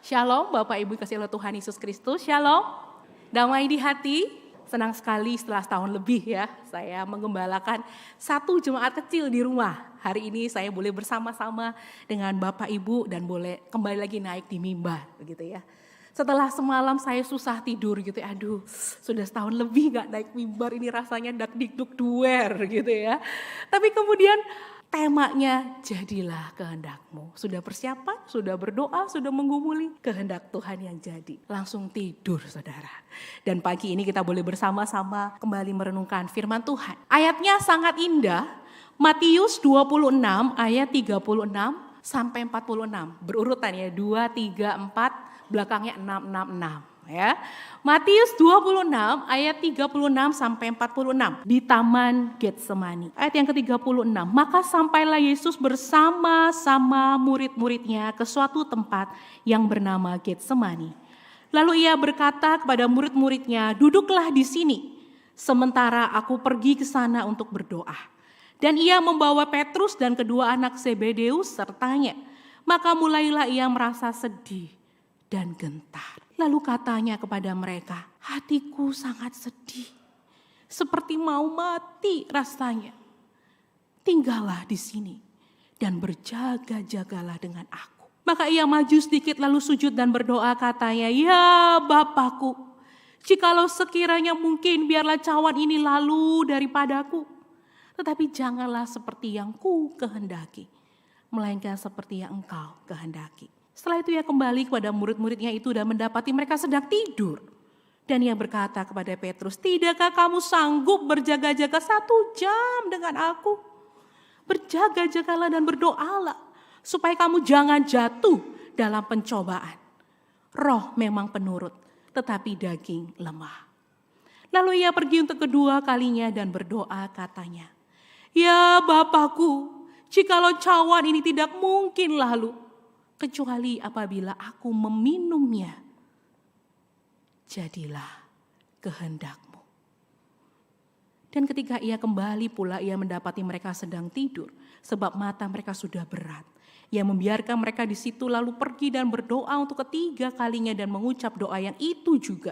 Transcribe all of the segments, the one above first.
Shalom Bapak Ibu kasih oleh Tuhan Yesus Kristus, shalom. Damai di hati, senang sekali setelah setahun lebih ya saya menggembalakan satu jemaat kecil di rumah. Hari ini saya boleh bersama-sama dengan Bapak Ibu dan boleh kembali lagi naik di mimbar begitu ya. Setelah semalam saya susah tidur gitu ya, aduh sudah setahun lebih gak naik mimbar, ini rasanya dak-dikduk duer gitu ya. Tapi kemudian temanya jadilah kehendakmu. Sudah persiapan, sudah berdoa, sudah menggumuli kehendak Tuhan yang jadi. Langsung tidur saudara. Dan pagi ini kita boleh bersama-sama kembali merenungkan firman Tuhan. Ayatnya sangat indah, Matius 26 ayat 36 sampai 46. Berurutan ya, 2, 3, 4, belakangnya 6, 6, 6. Ya. Matius 26 ayat 36 sampai 46 di Taman Getsemani. Ayat yang ke-36, maka sampailah Yesus bersama-sama murid-muridnya ke suatu tempat yang bernama Getsemani. Lalu ia berkata kepada murid-muridnya, duduklah di sini sementara aku pergi ke sana untuk berdoa. Dan ia membawa Petrus dan kedua anak Zebedeus sertanya. Maka mulailah ia merasa sedih dan gentar. Lalu katanya kepada mereka, hatiku sangat sedih, seperti mau mati rasanya. Tinggallah di sini dan berjaga-jagalah dengan aku. Maka ia maju sedikit lalu sujud dan berdoa katanya, ya Bapakku, jikalau sekiranya mungkin biarlah cawan ini lalu daripadaku. Tetapi janganlah seperti yang ku kehendaki, melainkan seperti yang engkau kehendaki. Setelah itu ia kembali kepada murid-muridnya itu dan mendapati mereka sedang tidur. Dan ia berkata kepada Petrus, tidakkah kamu sanggup berjaga-jaga 1 jam dengan aku? Berjaga-jagalah dan berdoalah, supaya kamu jangan jatuh dalam pencobaan. Roh memang penurut, tetapi daging lemah. Lalu ia pergi untuk kedua kalinya dan berdoa katanya, ya Bapakku, jikalau cawan ini tidak mungkin lalu, kecuali apabila aku meminumnya, jadilah kehendakmu. Dan ketika ia kembali pula ia mendapati mereka sedang tidur, sebab mata mereka sudah berat. Ia membiarkan mereka di situ lalu pergi dan berdoa untuk ketiga kalinya dan mengucap doa yang itu juga.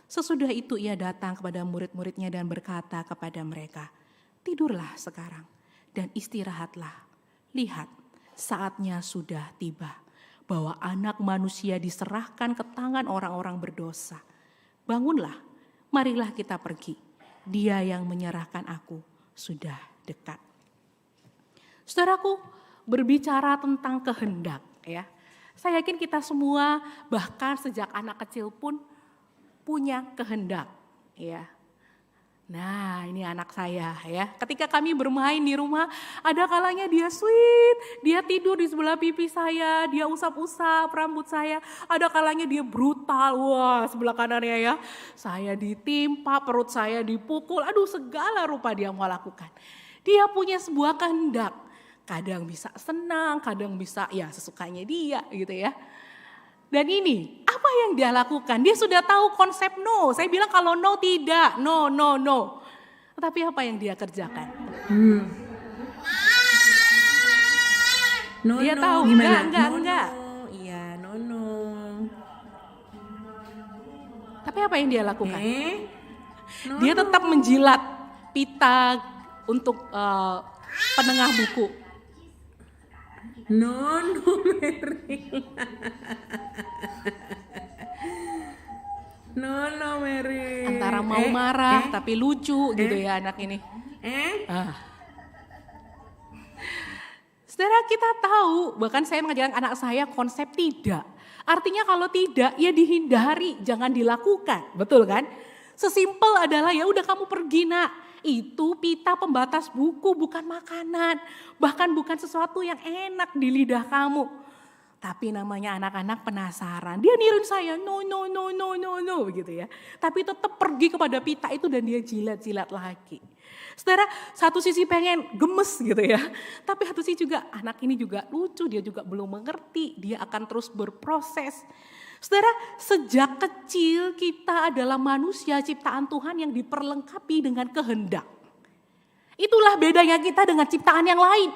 Sesudah itu ia datang kepada murid-muridnya dan berkata kepada mereka, tidurlah sekarang dan istirahatlah. Lihat, saatnya sudah tiba bahwa anak manusia diserahkan ke tangan orang-orang berdosa. Bangunlah, marilah kita pergi. Dia yang menyerahkan aku sudah dekat. Saudaraku, berbicara tentang kehendak ya. Saya yakin kita semua bahkan sejak anak kecil pun punya kehendak ya. Nah ini anak saya ya, ketika kami bermain di rumah ada kalanya dia sweet, dia tidur di sebelah pipi saya, dia usap-usap rambut saya. Ada kalanya dia brutal, wah sebelah kanannya ya, saya ditimpa, perut saya dipukul, aduh segala rupa dia mau lakukan. Dia punya sebuah kehendak, kadang bisa senang, kadang bisa ya sesukanya dia gitu ya. Dan ini, apa yang dia lakukan? Dia sudah tahu konsep no. Saya bilang kalau no tidak, no, no, no. Tetapi apa yang dia kerjakan? No, Dia no. tahu, Gimana? enggak. Iya, no. Tapi apa yang dia lakukan? No, Dia tetap menjilat pita untuk penengah buku. No, Mary. No, Mary. Antara mau marah tapi lucu gitu ya anak ini. Saudara kita tahu, bahkan saya mengajarkan anak saya konsep tidak. Artinya kalau tidak ya dihindari, jangan dilakukan, betul kan? Sesimpel adalah ya udah kamu pergi nak. Itu pita pembatas buku, bukan makanan. Bahkan bukan sesuatu yang enak di lidah kamu. Tapi namanya anak-anak penasaran. Dia niruin saya, no begitu ya. Tapi tetap pergi kepada pita itu dan dia jilat-jilat lagi. Saudara, satu sisi pengen gemes gitu ya. Tapi satu sisi juga anak ini juga lucu, dia juga belum mengerti. Dia akan terus berproses. Saudara, sejak kecil kita adalah manusia ciptaan Tuhan yang diperlengkapi dengan kehendak. Itulah bedanya kita dengan ciptaan yang lain.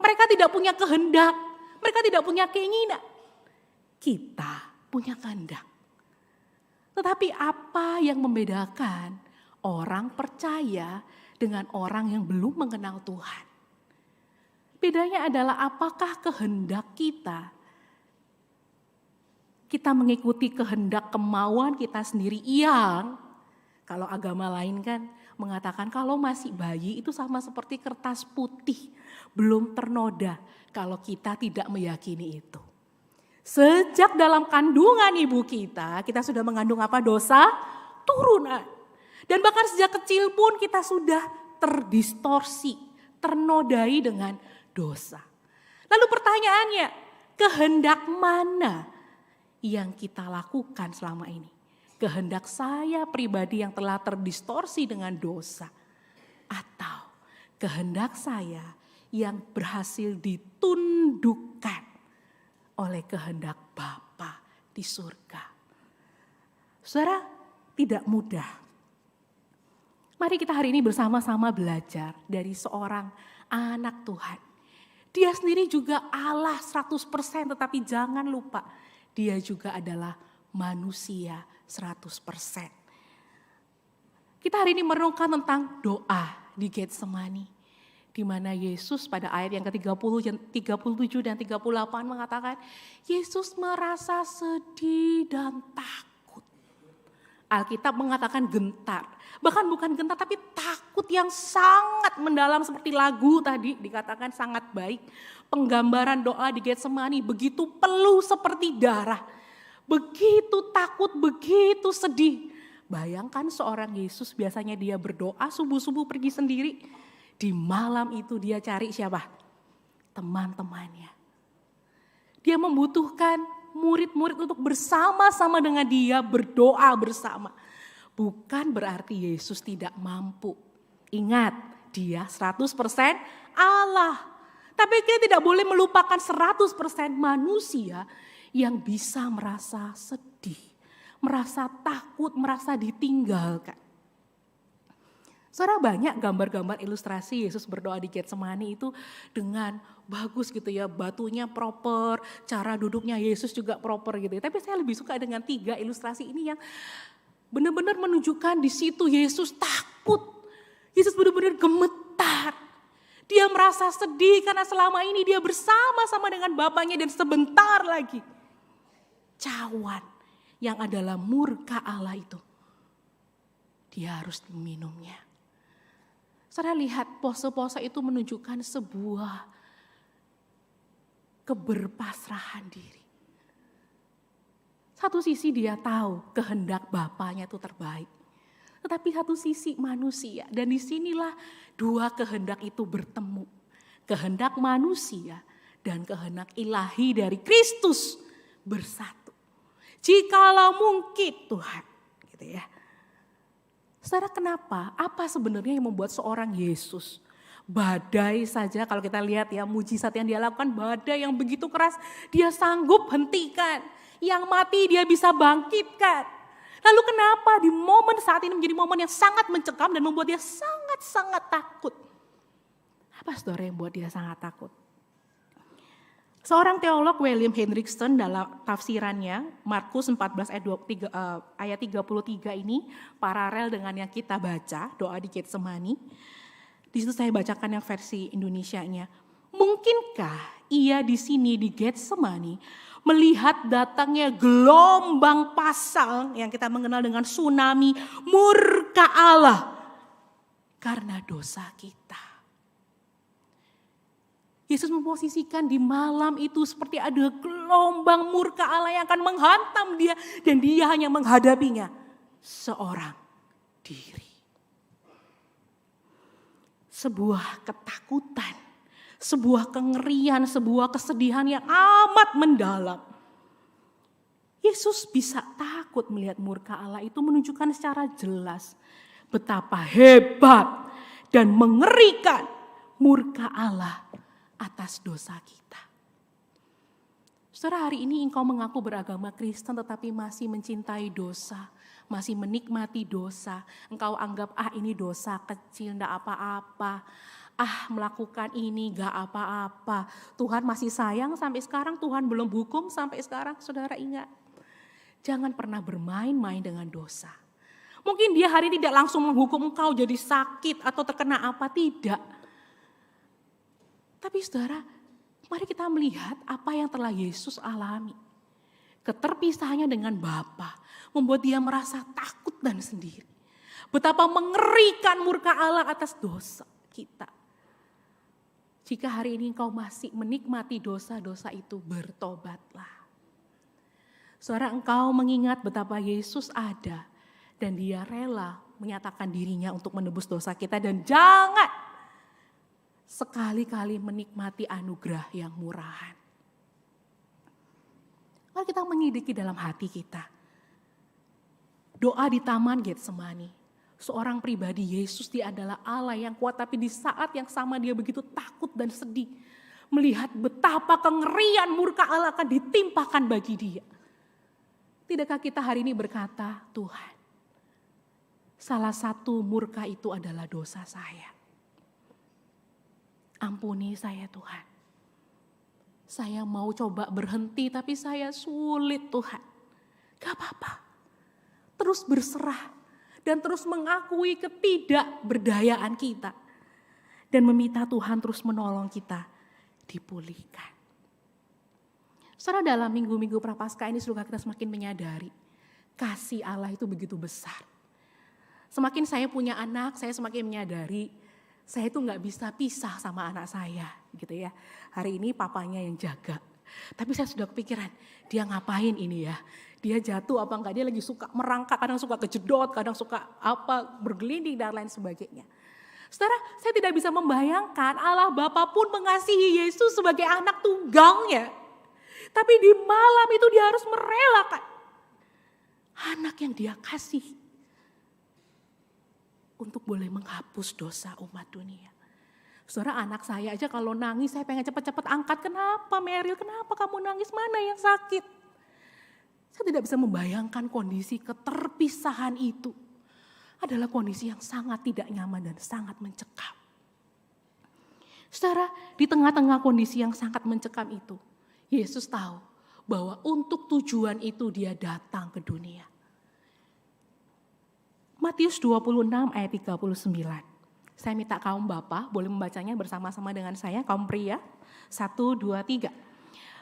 Mereka tidak punya kehendak, mereka tidak punya keinginan. kita punya kehendak. Tetapi apa yang membedakan orang percaya dengan orang yang belum mengenal Tuhan? Bedanya adalah apakah kehendak kita mengikuti kehendak kemauan kita sendiri yang kalau agama lain kan mengatakan kalau masih bayi itu sama seperti kertas putih, belum ternoda kalau kita tidak meyakini itu. Sejak dalam kandungan ibu kita sudah mengandung apa? Dosa turunan. Dan bahkan sejak kecil pun kita sudah terdistorsi, ternodai dengan dosa. Lalu pertanyaannya, kehendak mana yang kita lakukan selama ini? Kehendak saya pribadi yang telah terdistorsi dengan dosa, atau kehendak saya yang berhasil ditundukkan oleh kehendak Bapa di surga? Saudara, tidak mudah. Mari kita hari ini bersama-sama belajar dari seorang anak Tuhan. Dia sendiri juga Allah 100%, tetapi jangan lupa dia juga adalah manusia 100%. Kita hari ini merenungkan tentang doa di Getsemani, di mana Yesus pada ayat yang ke-30, 37 dan 38 mengatakan, Yesus merasa sedih dan takut. Alkitab mengatakan gentar, bahkan bukan gentar tapi takut yang sangat mendalam seperti lagu tadi dikatakan sangat baik. Penggambaran doa di Getsemani begitu peluh seperti darah, begitu takut, begitu sedih. Bayangkan seorang Yesus biasanya dia berdoa subuh-subuh pergi sendiri. Di malam itu dia cari siapa? Teman-temannya. Dia membutuhkan murid-murid untuk bersama-sama dengan dia berdoa bersama. Bukan berarti Yesus tidak mampu. Ingat, dia 100% Allah. Tapi kita tidak boleh melupakan 100% manusia yang bisa merasa sedih, merasa takut, merasa ditinggalkan. Saudara, banyak gambar-gambar ilustrasi Yesus berdoa di Getsemani itu dengan bagus gitu ya, batunya proper, cara duduknya Yesus juga proper gitu ya. Tapi saya lebih suka dengan 3 ilustrasi ini yang benar-benar menunjukkan di situ Yesus takut. Yesus benar-benar gemetar. Dia merasa sedih karena selama ini dia bersama-sama dengan Bapaknya dan sebentar lagi cawan yang adalah murka Allah itu dia harus meminumnya. Saudara lihat pose-pose itu menunjukkan sebuah keberpasrahan diri. Satu sisi dia tahu kehendak Bapaknya itu terbaik. Tetapi satu sisi manusia, dan disinilah 2 kehendak itu bertemu. Kehendak manusia dan kehendak ilahi dari Kristus bersatu. Jikalau mungkin Tuhan, gitu ya. Saudara, kenapa? Apa sebenarnya yang membuat seorang Yesus badai saja, kalau kita lihat ya mujizat yang dia lakukan, badai yang begitu keras dia sanggup hentikan. Yang mati dia bisa bangkitkan. Lalu kenapa di momen saat ini menjadi momen yang sangat mencekam dan membuat dia sangat-sangat takut? Apa saudara yang membuat dia sangat takut? Seorang teolog William Hendrickson dalam tafsirannya Markus 14 ayat 33 ini paralel dengan yang kita baca doa di Getsemani. Di situ saya bacakan yang versi Indonesianya. Mungkinkah ia di sini di Getsemani melihat datangnya gelombang pasang yang kita mengenal dengan tsunami murka Allah karena dosa kita. Yesus memposisikan di malam itu seperti ada gelombang murka Allah yang akan menghantam dia dan dia hanya menghadapinya seorang diri. Sebuah ketakutan, sebuah kengerian, sebuah kesedihan yang amat mendalam. Yesus bisa takut melihat murka Allah itu menunjukkan secara jelas betapa hebat dan mengerikan murka Allah atas dosa kita. Saudara, hari ini engkau mengaku beragama Kristen tetapi masih mencintai dosa, masih menikmati dosa. Engkau anggap ini dosa kecil, enggak apa-apa. Melakukan ini gak apa-apa. Tuhan masih sayang sampai sekarang, Tuhan belum hukum sampai sekarang. Saudara ingat, jangan pernah bermain-main dengan dosa. Mungkin dia hari ini tidak langsung menghukum engkau jadi sakit atau terkena apa, tidak. Tapi saudara, mari kita melihat apa yang telah Yesus alami. Keterpisahannya dengan Bapa membuat dia merasa takut dan sendiri. Betapa mengerikan murka Allah atas dosa kita. Jika hari ini engkau masih menikmati dosa-dosa itu, bertobatlah. Saudara, engkau mengingat betapa Yesus ada dan dia rela menyatakan dirinya untuk menebus dosa kita, dan jangan sekali-kali menikmati anugerah yang murahan. Mari kita menyelidiki dalam hati kita. Doa di Taman Getsemani. Seorang pribadi, Yesus dia adalah Allah yang kuat, tapi di saat yang sama dia begitu takut dan sedih. Melihat betapa kengerian murka Allah akan ditimpakan bagi dia. Tidakkah kita hari ini berkata, Tuhan, salah satu murka itu adalah dosa saya. Ampuni saya Tuhan. Saya mau coba berhenti tapi saya sulit Tuhan. Gak apa-apa. Terus berserah. Dan terus mengakui ketidakberdayaan kita. Dan meminta Tuhan terus menolong kita dipulihkan. Saudara, dalam minggu-minggu Prapaskah ini semoga kita semakin menyadari kasih Allah itu begitu besar. Semakin saya punya anak, saya semakin menyadari saya itu gak bisa pisah sama anak saya gitu ya. Hari ini papanya yang jaga. Tapi saya sudah kepikiran, dia ngapain ini ya? Dia jatuh apa enggak, dia lagi suka merangkak, kadang suka kejedot, kadang suka bergelinding dan lain sebagainya. Saudara, saya tidak bisa membayangkan Allah Bapa pun mengasihi Yesus sebagai anak tunggalnya. Tapi di malam itu dia harus merelakan anak yang dia kasih untuk boleh menghapus dosa umat dunia. Saudara, anak saya aja kalau nangis saya pengen cepat-cepat angkat. Kenapa Meryl? Kenapa kamu nangis? Mana yang sakit? Saya tidak bisa membayangkan kondisi keterpisahan itu. Adalah kondisi yang sangat tidak nyaman dan sangat mencekam. Saudara, di tengah-tengah kondisi yang sangat mencekam itu, Yesus tahu bahwa untuk tujuan itu dia datang ke dunia. Matius 26 ayat 39. Saya minta kaum bapak boleh membacanya bersama-sama dengan saya, kaum pria. 1, 2, 3.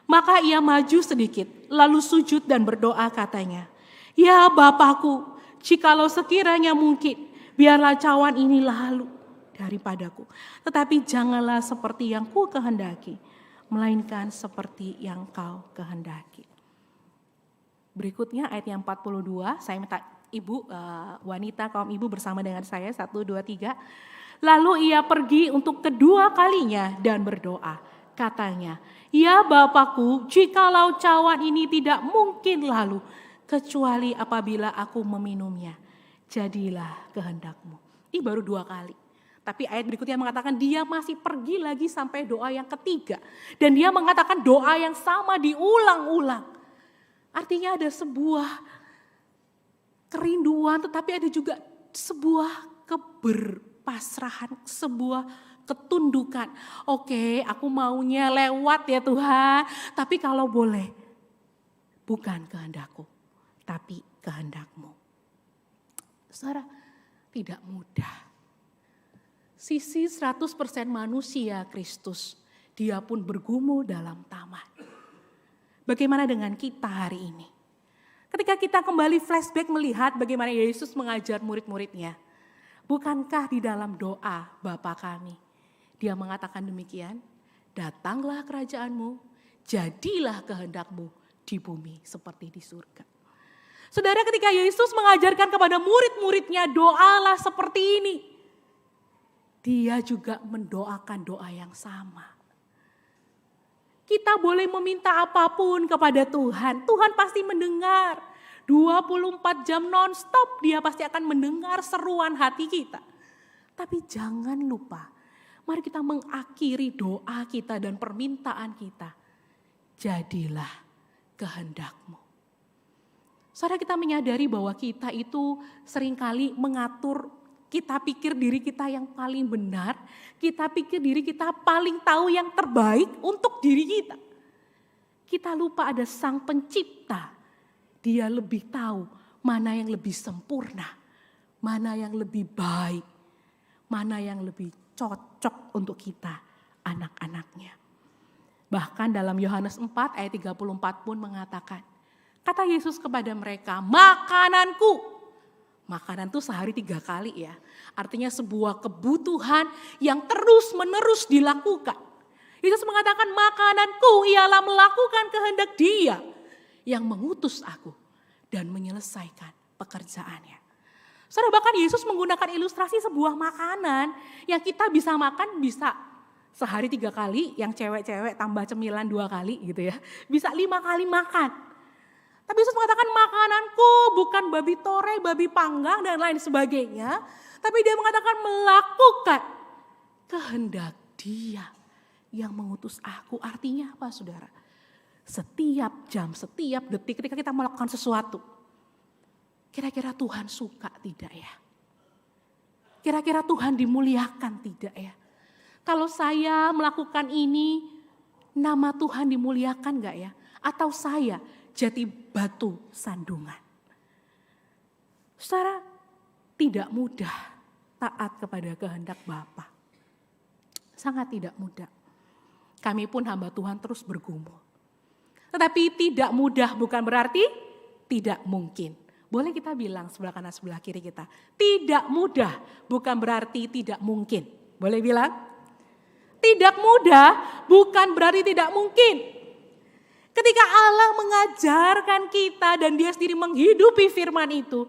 Maka ia maju sedikit, lalu sujud dan berdoa katanya, Ya Bapakku, jikalau sekiranya mungkin, biarlah cawan ini lalu daripadaku. Tetapi janganlah seperti yang ku kehendaki, melainkan seperti yang kau kehendaki. Berikutnya ayat yang 42, saya minta ibu, wanita kaum ibu bersama dengan saya, 1, 2, 3. Lalu ia pergi untuk kedua kalinya dan berdoa. Katanya, Ya Bapakku, jikalau cawan ini tidak mungkin lalu, kecuali apabila aku meminumnya, jadilah kehendakmu. Ini baru 2 kali. Tapi ayat berikutnya mengatakan dia masih pergi lagi sampai doa yang ketiga. Dan dia mengatakan doa yang sama diulang-ulang. Artinya ada sebuah kerinduan, tetapi ada juga sebuah keberpasrahan, sebuah ketundukan. Oke, aku maunya lewat ya Tuhan, tapi kalau boleh, bukan kehendakku, tapi kehendakmu. Saudara, tidak mudah. Sisi 100% manusia Kristus, dia pun bergumul dalam taman. Bagaimana dengan kita hari ini? Ketika kita kembali flashback melihat bagaimana Yesus mengajar murid-muridnya. Bukankah di dalam doa Bapa kami, dia mengatakan demikian, datanglah kerajaanmu, jadilah kehendakmu di bumi seperti di surga. Saudara, ketika Yesus mengajarkan kepada murid-muridnya doalah seperti ini, dia juga mendoakan doa yang sama. Kita boleh meminta apapun kepada Tuhan, Tuhan pasti mendengar. 24 jam non-stop dia pasti akan mendengar seruan hati kita. Tapi jangan lupa, mari kita mengakhiri doa kita dan permintaan kita. Jadilah kehendakmu. Saudara, kita menyadari bahwa kita itu seringkali mengatur Kita pikir diri kita yang paling benar, kita pikir diri kita paling tahu yang terbaik untuk diri kita. Kita lupa ada Sang Pencipta. Dia lebih tahu mana yang lebih sempurna, mana yang lebih baik, mana yang lebih cocok untuk kita, anak-anaknya. Bahkan dalam Yohanes 4 ayat 34 pun mengatakan, kata Yesus kepada mereka, makananku. Makanan itu sehari 3 kali ya. Artinya sebuah kebutuhan yang terus menerus dilakukan. Yesus mengatakan makananku ialah melakukan kehendak Dia yang mengutus aku dan menyelesaikan pekerjaannya. Saudara, bahkan Yesus menggunakan ilustrasi sebuah makanan yang kita bisa makan bisa sehari 3 kali, yang cewek-cewek tambah cemilan 2 kali gitu ya. Bisa 5 kali makan. Tapi Yesus mengatakan makananku bukan babi tore, babi panggang dan lain sebagainya. Tapi Dia mengatakan melakukan kehendak Dia yang mengutus aku. Artinya apa saudara? Setiap jam, setiap detik ketika kita melakukan sesuatu. Kira-kira Tuhan suka tidak ya? Kira-kira Tuhan dimuliakan tidak ya? Kalau saya melakukan ini, nama Tuhan dimuliakan gak ya? Atau saya jadi batu sandungan? Saudara, tidak mudah taat kepada kehendak Bapa. Sangat tidak mudah. Kami pun hamba Tuhan terus bergumul. Tetapi tidak mudah bukan berarti tidak mungkin. Boleh kita bilang sebelah kanan sebelah kiri kita, tidak mudah bukan berarti tidak mungkin. Boleh bilang? Tidak mudah bukan berarti tidak mungkin. Ketika Allah mengajarkan kita dan Dia sendiri menghidupi firman itu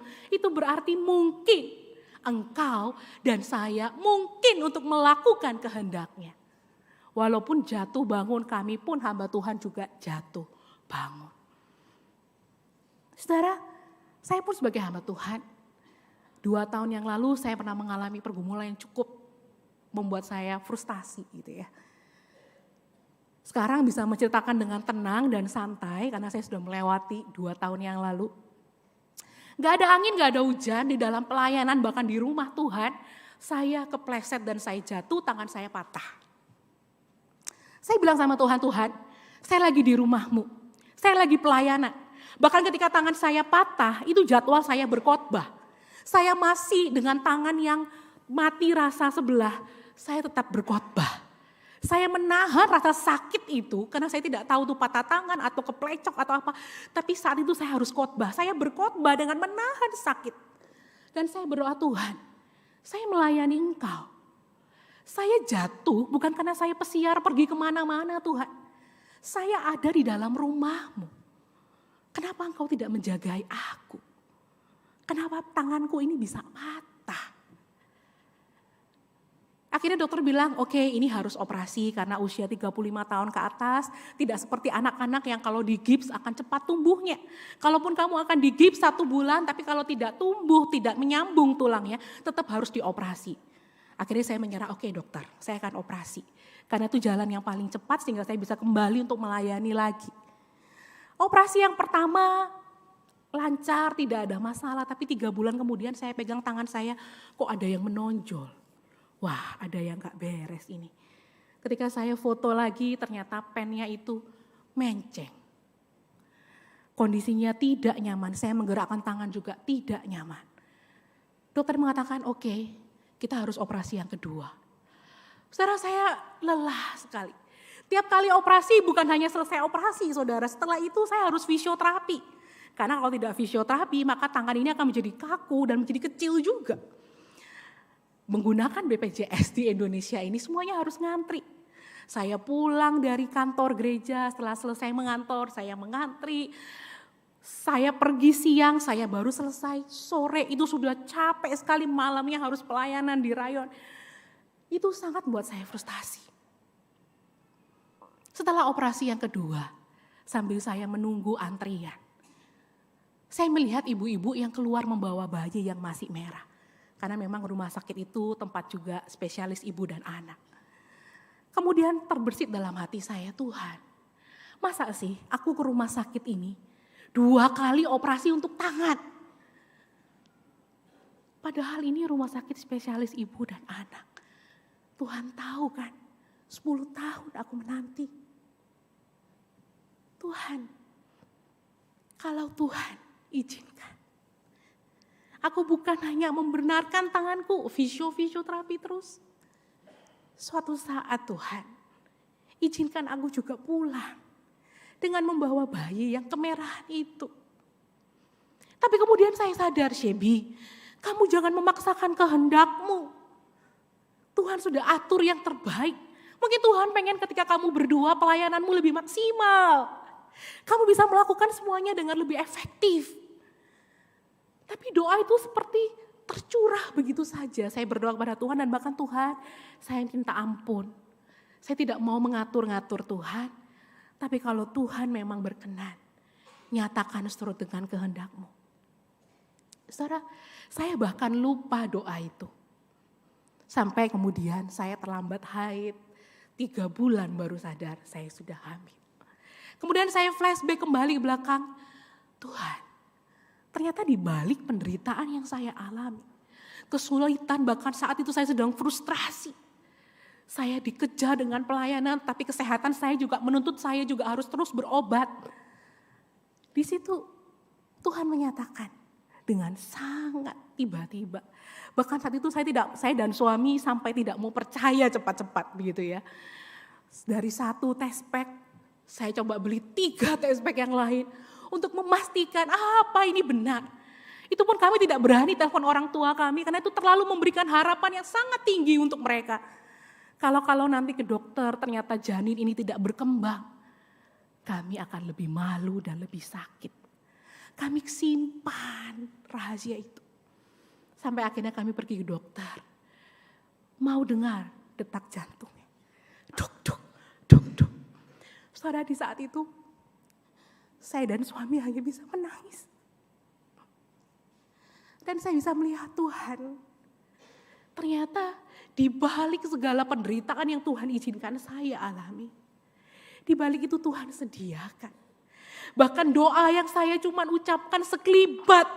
berarti mungkin engkau dan saya mungkin untuk melakukan kehendak-Nya. Walaupun jatuh bangun, kami pun hamba Tuhan juga jatuh bangun. Saudara, saya pun sebagai hamba Tuhan, 2 tahun yang lalu saya pernah mengalami pergumulan yang cukup membuat saya frustasi gitu ya. Sekarang bisa menceritakan dengan tenang dan santai karena saya sudah melewati 2 tahun yang lalu. Gak ada angin, gak ada hujan, di dalam pelayanan bahkan di rumah Tuhan, saya kepleset dan saya jatuh, tangan saya patah. Saya bilang sama Tuhan, Tuhan, saya lagi di rumah-Mu, saya lagi pelayanan. Bahkan ketika tangan saya patah, itu jadwal saya berkhotbah. Saya masih dengan tangan yang mati rasa sebelah, saya tetap berkhotbah. Saya menahan rasa sakit itu karena saya tidak tahu itu patah tangan atau keplecok atau apa. Tapi saat itu saya harus khotbah. Saya berkhotbah dengan menahan sakit. Dan saya berdoa, Tuhan, saya melayani Engkau. Saya jatuh bukan karena saya pesiar pergi kemana-mana Tuhan. Saya ada di dalam rumah-Mu. Kenapa Engkau tidak menjagai aku? Kenapa tanganku ini bisa patah? Akhirnya dokter bilang, oke, ini harus operasi karena usia 35 tahun ke atas. Tidak seperti anak-anak yang kalau digips akan cepat tumbuhnya. Kalaupun kamu akan digips 1 bulan, tapi kalau tidak tumbuh, tidak menyambung tulangnya, tetap harus dioperasi. Akhirnya saya menyerah, oke dokter, saya akan operasi. Karena itu jalan yang paling cepat sehingga saya bisa kembali untuk melayani lagi. Operasi yang pertama lancar, tidak ada masalah. Tapi 3 bulan kemudian saya pegang tangan saya, kok ada yang menonjol. Wah, ada yang gak beres ini. Ketika saya foto lagi ternyata pennya itu menceng. Kondisinya tidak nyaman, saya menggerakkan tangan juga tidak nyaman. Dokter mengatakan oke, kita harus operasi yang kedua. Saudara, saya lelah sekali. Tiap kali operasi bukan hanya selesai operasi saudara, setelah itu saya harus fisioterapi. Karena kalau tidak fisioterapi maka tangan ini akan menjadi kaku dan menjadi kecil juga. Menggunakan BPJS di Indonesia ini semuanya harus ngantri. Saya pulang dari kantor gereja, setelah selesai mengantor, saya mengantri. Saya pergi siang, saya baru selesai sore, itu sudah capek sekali, malamnya harus pelayanan di rayon. Itu sangat membuat saya frustasi. Setelah operasi yang kedua, sambil saya menunggu antrian, saya melihat ibu-ibu yang keluar membawa bayi yang masih merah. Karena memang rumah sakit itu tempat juga spesialis ibu dan anak. Kemudian terbersit dalam hati saya, Tuhan, masa sih aku ke rumah sakit ini 2 kali operasi untuk tangan? Padahal ini rumah sakit spesialis ibu dan anak. Tuhan tahu kan, 10 tahun aku menanti. Tuhan, kalau Tuhan izinkan, aku bukan hanya membenarkan tanganku fisioterapi terus. Suatu saat Tuhan, izinkan aku juga pulang dengan membawa bayi yang kemerahan itu. Tapi kemudian saya sadar, Shebi, kamu jangan memaksakan kehendakmu. Tuhan sudah atur yang terbaik. Mungkin Tuhan pengen ketika kamu berdua pelayananmu lebih maksimal. Kamu bisa melakukan semuanya dengan lebih efektif. Tapi doa itu seperti tercurah begitu saja. Saya berdoa kepada Tuhan dan bahkan Tuhan, saya minta ampun. Saya tidak mau mengatur-ngatur Tuhan. Tapi kalau Tuhan memang berkenan, nyatakan seturut dengan kehendak-Mu. Saudara, saya bahkan lupa doa itu. Sampai kemudian saya terlambat haid, 3 bulan baru sadar saya sudah hamil. Kemudian saya flashback kembali ke belakang. Tuhan, ternyata di balik penderitaan yang saya alami, kesulitan bahkan saat itu saya sedang frustrasi. Saya dikejar dengan pelayanan, tapi kesehatan saya juga menuntut saya juga harus terus berobat. Di situ Tuhan menyatakan dengan sangat tiba-tiba. Bahkan saat itu saya dan suami sampai tidak mau percaya cepat-cepat begitu ya. Dari 1 test pack, saya coba beli 3 test pack yang lain untuk memastikan apa ini benar. Itu pun kami tidak berani telepon orang tua kami karena itu terlalu memberikan harapan yang sangat tinggi untuk mereka. Kalau nanti ke dokter ternyata janin ini tidak berkembang, kami akan lebih malu dan lebih sakit. Kami simpan rahasia itu. Sampai akhirnya kami pergi ke dokter. Mau dengar detak jantungnya. Duk, duk, duk, duk. Saudara, di saat itu saya dan suami hanya bisa menangis. Dan saya bisa melihat Tuhan. Ternyata di balik segala penderitaan yang Tuhan izinkan saya alami, di balik itu Tuhan sediakan. Bahkan doa yang saya cuma ucapkan sekelibat.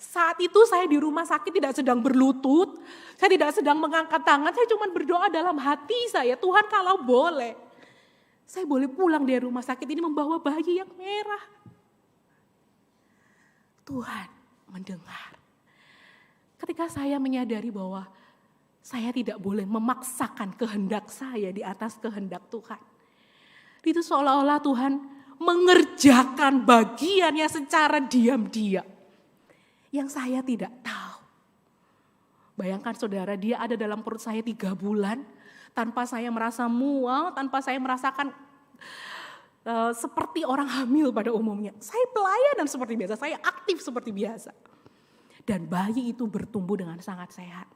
Saat itu saya di rumah sakit tidak sedang berlutut, saya tidak sedang mengangkat tangan, saya cuma berdoa dalam hati saya, Tuhan kalau boleh, saya boleh pulang dari rumah sakit ini membawa bayi yang merah. Tuhan mendengar. Ketika saya menyadari bahwa saya tidak boleh memaksakan kehendak saya di atas kehendak Tuhan. Itu seolah-olah Tuhan mengerjakan bagiannya secara diam-diam. Yang saya tidak tahu. Bayangkan saudara, dia ada dalam perut saya 3 bulan. Tanpa saya merasa mual, tanpa saya merasakan seperti orang hamil pada umumnya. Saya pelayanan seperti biasa, saya aktif seperti biasa. Dan bayi itu bertumbuh dengan sangat sehat.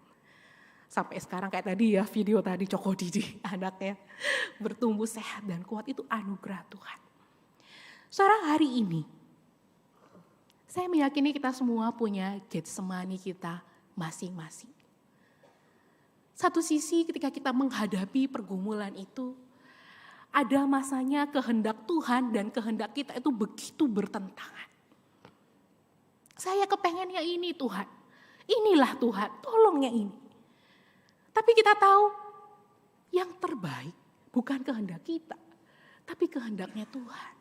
Sampai sekarang kayak tadi ya, video tadi Coko Didi, anaknya bertumbuh sehat dan kuat, itu anugerah Tuhan. Saudara, hari ini saya meyakini kita semua punya Getsemani kita masing-masing. Satu sisi ketika kita menghadapi pergumulan itu, ada masanya kehendak Tuhan dan kehendak kita itu begitu bertentangan. Saya kepengennya ini Tuhan, inilah Tuhan, tolong yang ini. Tapi kita tahu yang terbaik bukan kehendak kita, tapi kehendaknya Tuhan.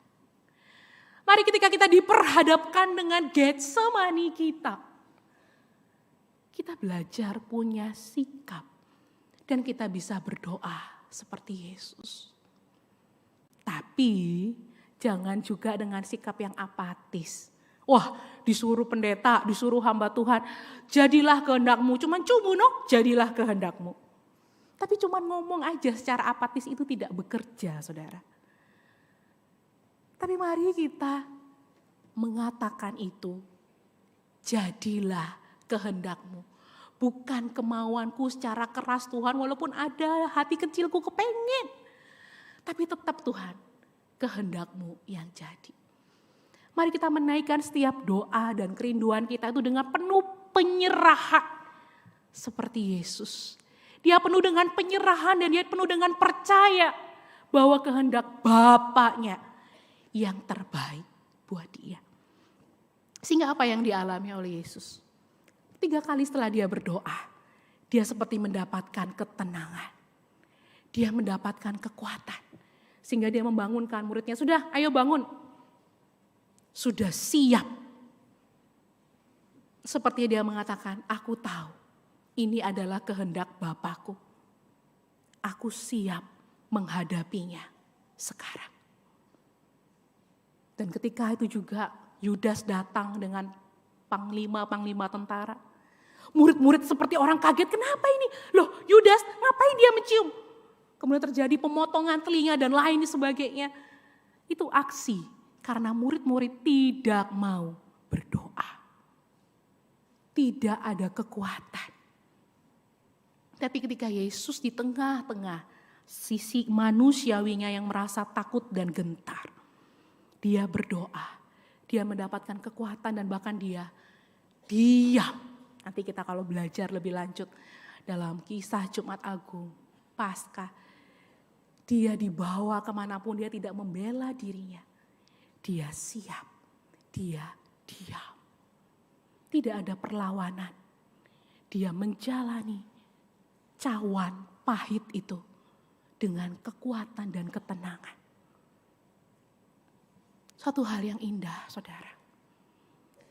Mari ketika kita diperhadapkan dengan Getsemani kita belajar punya sikap dan kita bisa berdoa seperti Yesus. Tapi jangan juga dengan sikap yang apatis. Wah, disuruh pendeta, disuruh hamba Tuhan, jadilah kehendak-Mu, cuman jadilah kehendak-Mu. Tapi cuman ngomong aja secara apatis itu tidak bekerja, saudara. Tapi mari kita mengatakan itu, jadilah kehendak-Mu. Bukan kemauanku secara keras Tuhan, walaupun ada hati kecilku kepengen. Tapi tetap Tuhan, kehendak-Mu yang jadi. Mari kita menaikkan setiap doa dan kerinduan kita itu dengan penuh penyerahan. Seperti Yesus. Dia penuh dengan penyerahan dan dia penuh dengan percaya bahwa kehendak Bapaknya yang terbaik buat dia. Sehingga apa yang dialami oleh Yesus? 3 kali setelah dia berdoa, dia seperti mendapatkan ketenangan. Dia mendapatkan kekuatan. Sehingga dia membangunkan muridnya, sudah ayo bangun. Sudah siap. Seperti dia mengatakan, aku tahu ini adalah kehendak Bapakku. Aku siap menghadapinya sekarang. Dan ketika itu juga Yudas datang dengan panglima-panglima tentara. Murid-murid seperti orang kaget, kenapa ini? Loh Yudas ngapain dia mencium? Kemudian terjadi pemotongan telinga dan lain sebagainya. Itu aksi karena murid-murid tidak mau berdoa. Tidak ada kekuatan. Tapi ketika Yesus di tengah-tengah sisi manusiawinya yang merasa takut dan gentar. Dia berdoa, dia mendapatkan kekuatan dan bahkan dia diam. Nanti kita kalau belajar lebih lanjut dalam kisah Jumat Agung, Paskah. Dia dibawa kemanapun, dia tidak membela dirinya. Dia siap, dia diam. Tidak ada perlawanan. Dia menjalani cawan pahit itu dengan kekuatan dan ketenangan. Suatu hal yang indah, saudara.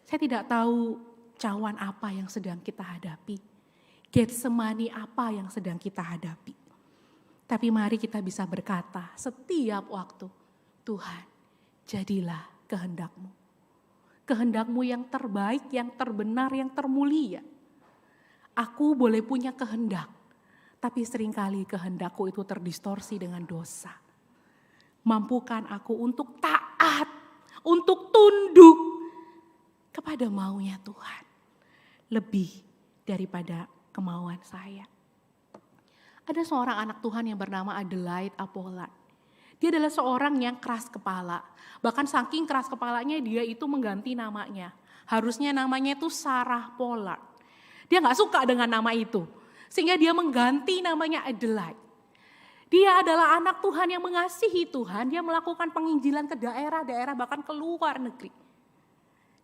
Saya tidak tahu cawan apa yang sedang kita hadapi. Getsemani apa yang sedang kita hadapi. Tapi mari kita bisa berkata setiap waktu, Tuhan, jadilah kehendak-Mu. Kehendak-Mu yang terbaik, yang terbenar, yang termulia. Aku boleh punya kehendak, tapi seringkali kehendakku itu terdistorsi dengan dosa. Mampukan aku untuk taat, untuk tunduk kepada maunya Tuhan. Lebih daripada kemauan saya. Ada seorang anak Tuhan yang bernama Adelaide Apollard. Dia adalah seorang yang keras kepala. Bahkan saking keras kepalanya dia itu mengganti namanya. Harusnya namanya itu Sarah Pollard. Dia gak suka dengan nama itu. Sehingga dia mengganti namanya Adelaide. Dia adalah anak Tuhan yang mengasihi Tuhan. Dia melakukan penginjilan ke daerah-daerah bahkan ke luar negeri.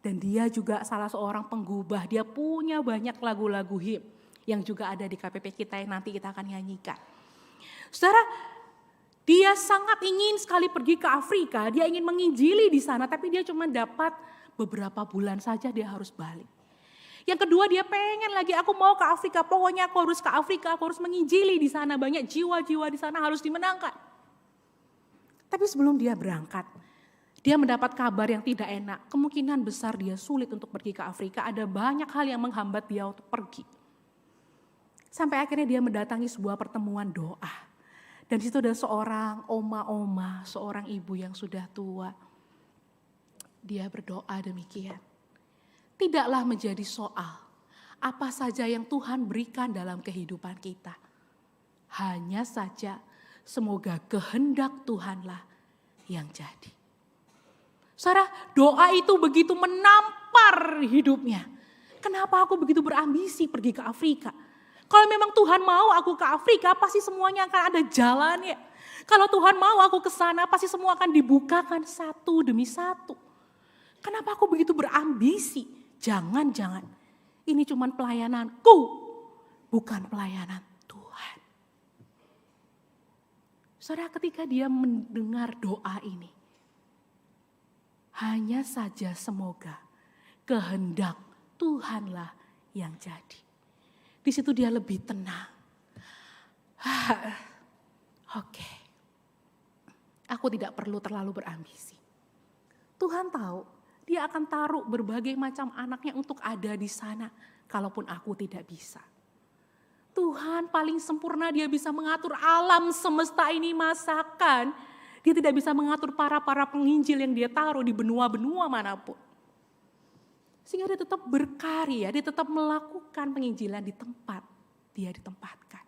Dan dia juga salah seorang penggubah. Dia punya banyak lagu-lagu hymn yang juga ada di KPP kita yang nanti kita akan nyanyikan. Saudara, dia sangat ingin sekali pergi ke Afrika. Dia ingin menginjili di sana tapi dia cuma dapat beberapa bulan saja dia harus balik. Yang kedua dia pengen lagi, aku mau ke Afrika, pokoknya aku harus ke Afrika, aku harus menginjili di sana, banyak jiwa-jiwa di sana harus dimenangkan. Tapi sebelum dia berangkat, dia mendapat kabar yang tidak enak, kemungkinan besar dia sulit untuk pergi ke Afrika, ada banyak hal yang menghambat dia untuk pergi. Sampai akhirnya dia mendatangi sebuah pertemuan doa. Dan di situ ada seorang oma-oma, seorang ibu yang sudah tua. Dia berdoa demikian. Tidaklah menjadi soal apa saja yang Tuhan berikan dalam kehidupan kita. Hanya saja semoga kehendak Tuhanlah yang jadi. Saudara, doa itu begitu menampar hidupnya. Kenapa aku begitu berambisi pergi ke Afrika? Kalau memang Tuhan mau aku ke Afrika, pasti semuanya akan ada jalannya. Kalau Tuhan mau aku ke sana, pasti semua akan dibukakan satu demi satu. Kenapa aku begitu berambisi? Jangan-jangan ini cuma pelayananku, bukan pelayanan Tuhan. Saudara, ketika dia mendengar doa ini, hanya saja semoga kehendak Tuhanlah yang jadi. Di situ dia lebih tenang. Oke. Aku tidak perlu terlalu berambisi. Tuhan tahu dia akan taruh berbagai macam anaknya untuk ada di sana. Kalaupun aku tidak bisa. Tuhan paling sempurna, dia bisa mengatur alam semesta ini masakan. Dia tidak bisa mengatur para penginjil yang dia taruh di benua-benua manapun. Sehingga dia tetap berkarya, dia tetap melakukan penginjilan di tempat dia ditempatkan.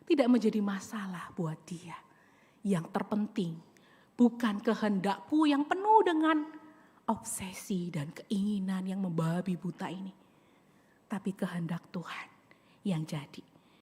Tidak menjadi masalah buat dia. Yang terpenting bukan kehendakku yang penuh dengan obsesi dan keinginan yang membabi buta ini. Tapi kehendak Tuhan yang jadi.